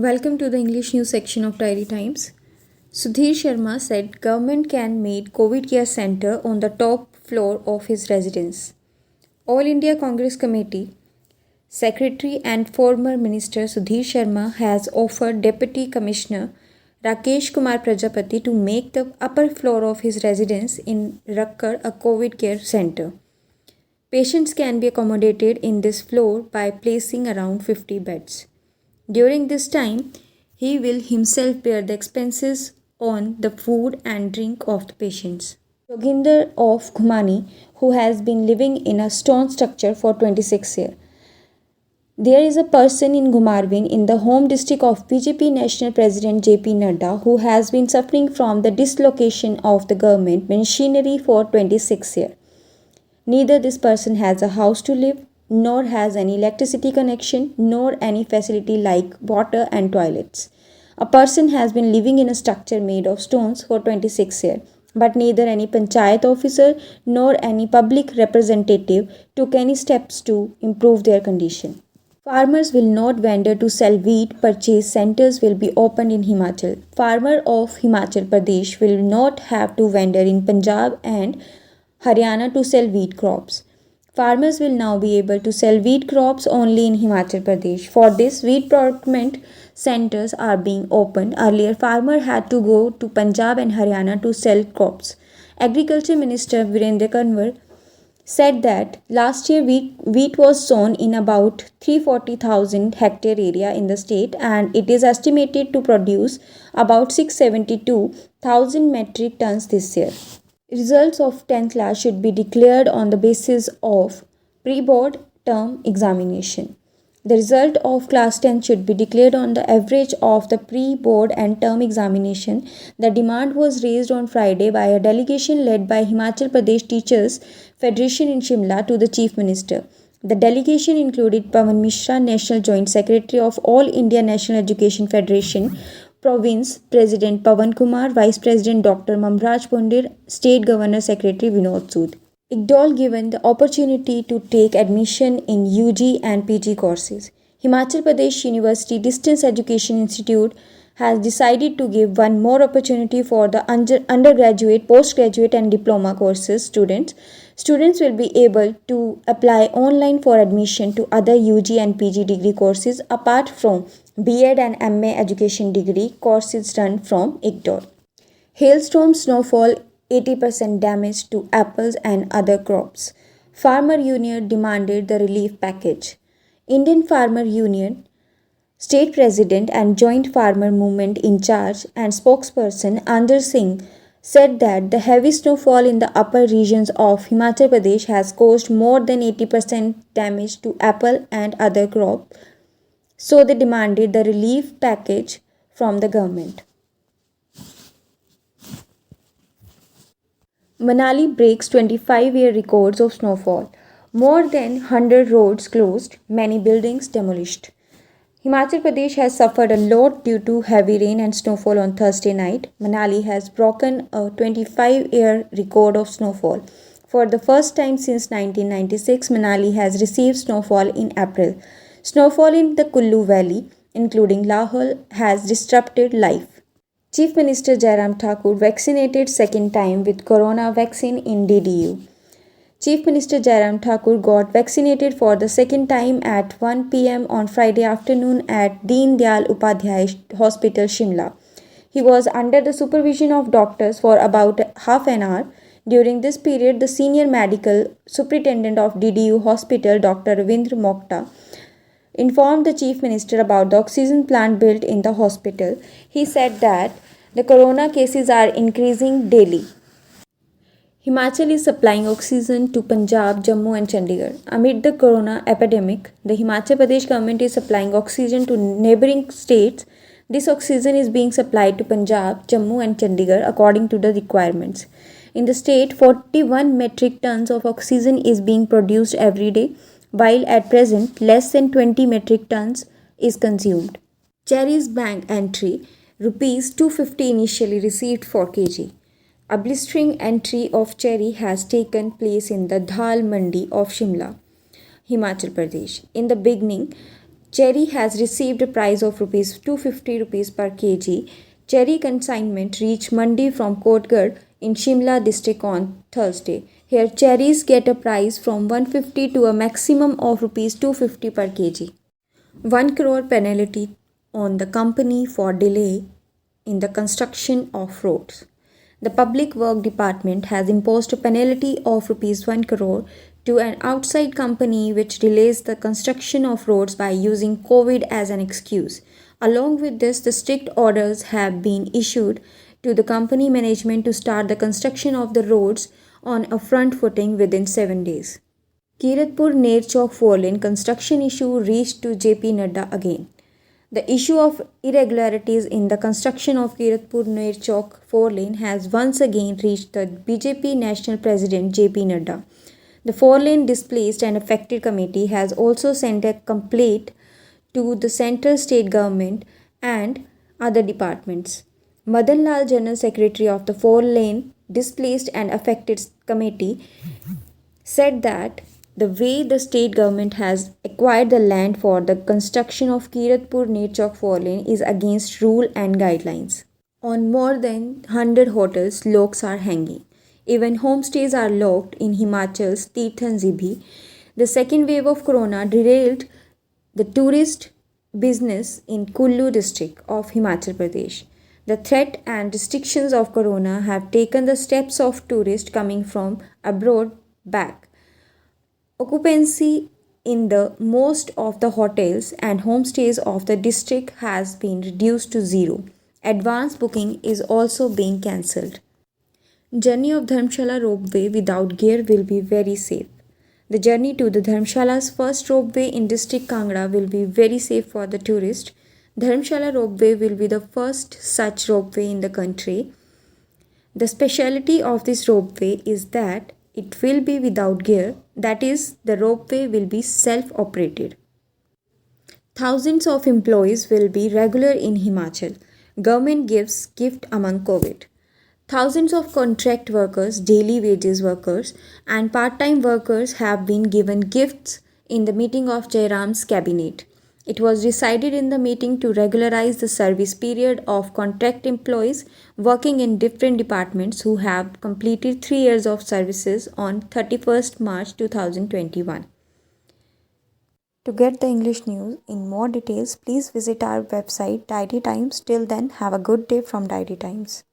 Welcome to the English news section of Diary Times. Sudhir Sharma said government can make COVID care center on the top floor of his residence. All India Congress Committee Secretary and former Minister Sudhir Sharma has offered Deputy Commissioner Rakesh Kumar Prajapati to make the upper floor of his residence in Rakkar a COVID care center. Patients can be accommodated in this floor by placing around 50 beds. During this time, he will himself bear the expenses on the food and drink of the patients. Joginder of Ghumani, who has been living in a stone structure for 26 years. There is a person in Ghumarvin in the home district of BJP National President JP Nadda who has been suffering from the dislocation of the government machinery for 26 years. Neither this person has a house to live, nor has any electricity connection, nor any facility like water and toilets. A person has been living in a structure made of stones for 26 years, but neither any panchayat officer nor any public representative took any steps to improve their condition. Farmers will not vendor to sell wheat. Purchase centers will be opened in Himachal. Farmer of Himachal Pradesh will not have to vendor in Punjab and Haryana to sell wheat crops. Farmers will now be able to sell wheat crops only in Himachal Pradesh. For this, wheat procurement centers are being opened. Earlier, farmer had to go to Punjab and Haryana to sell crops. Agriculture Minister Virendra Kanwar said that last year wheat was sown in about 340,000 hectare area in the state and it is estimated to produce about 672,000 metric tons this year. Results of 10th class should be declared on the basis of pre-board term examination. The result of class 10 should be declared on the average of the pre-board and term examination. The demand was raised on Friday by a delegation led by Himachal Pradesh Teachers Federation in Shimla to the Chief Minister. The delegation included Pawan Mishra, National Joint Secretary of All India National Education Federation, Province President Pawan Kumar, Vice President Dr. Mamraj Pondir, State Governor Secretary Vinod Sood. IGDOL given the opportunity to take admission in UG and PG courses. Himachal Pradesh University Distance Education Institute has decided to give one more opportunity for the undergraduate, postgraduate and diploma courses students. Students will be able to apply online for admission to other UG and PG degree courses apart from B.Ed and MA education degree courses run from IGDOL. Hailstorm snowfall 80% damage to apples and other crops. Farmer Union demanded the relief package. Indian Farmer Union State President and Joint Farmer Movement in charge and spokesperson Ander Singh said that the heavy snowfall in the upper regions of Himachal Pradesh has caused more than 80% damage to apple and other crops. So they demanded the relief package from the government. Manali breaks 25-year records of snowfall. More than 100 roads closed, many buildings demolished. Himachal Pradesh has suffered a lot due to heavy rain and snowfall on Thursday night. Manali has broken a 25-year record of snowfall. For the first time since 1996, Manali has received snowfall in April. Snowfall in the Kullu Valley, including Lahore, has disrupted life. Chief Minister Jairam Thakur vaccinated second time with corona vaccine in DDU. Chief Minister Jairam Thakur got vaccinated for the second time at 1 p.m. on Friday afternoon at Deen Dayal Upadhyay Hospital, Shimla. He was under the supervision of doctors for about half an hour. During this period, the senior medical superintendent of DDU Hospital, Dr. Ravindra Mokta, informed the Chief Minister about the oxygen plant built in the hospital. He said that the corona cases are increasing daily. Himachal is supplying oxygen to Punjab, Jammu and Chandigarh. Amid the corona epidemic, the Himachal Pradesh government is supplying oxygen to neighbouring states. This oxygen is being supplied to Punjab, Jammu and Chandigarh according to the requirements. In the state, 41 metric tons of oxygen is being produced every day, while at present less than 20 metric tons is consumed. Cherry's bank entry, Rs 250 initially received for kg. A blistering entry of cherry has taken place in the Dhal Mandi of Shimla, Himachal Pradesh. In the beginning, Cherry has received a price of rupees 250 rupees per kg. Cherry consignment reached Mandi from Kotgarh in Shimla district on Thursday. Here cherries get a price from 150 to a maximum of rupees 250 per kg. 1 crore penalty on the company for delay in the construction of roads. The Public Work Department has imposed a penalty of rupees 1 crore to an outside company which delays the construction of roads by using COVID as an excuse. Along with this, the strict orders have been issued to the company management to start the construction of the roads on a front footing within 7 days. Kiratpur Nerchok 4-lane construction issue reached to JP Nadda again. The issue of irregularities in the construction of Kiratpur Nerchok 4-lane has once again reached the BJP National President JP Nadda. The 4-lane displaced and affected committee has also sent a complaint to the central state government and other departments. Madan Lal, General Secretary of the 4-lane displaced and affected committee, said that the way the state government has acquired the land for the construction of Kiratpur Nerchok 4-lane is against rule and guidelines. On more than 100 hotels, locks are hanging. Even homestays are locked in Himachal's Tirth and Zibhi. The second wave of corona derailed the tourist business in Kullu district of Himachal Pradesh. The threat and restrictions of corona have taken the steps of tourists coming from abroad back. Occupancy in the most of the hotels and homestays of the district has been reduced to zero. Advance booking is also being cancelled. Journey of Dharamshala ropeway without gear will be very safe. The journey to the Dharamshala's first ropeway in district Kangra will be very safe for the tourist. Dharamshala ropeway will be the first such ropeway in the country. The speciality of this ropeway is that it will be without gear, that is, the ropeway will be self-operated. Thousands of employees will be regular in Himachal. Government gives gift among COVID. Thousands of contract workers, daily wages workers, and part-time workers have been given gifts in the meeting of Jairam's cabinet. It was decided in the meeting to regularize the service period of contract employees working in different departments who have completed 3 years of services on 31st March 2021. To get the English news in more details, please visit our website Diary Times. Till then, have a good day from Diary Times.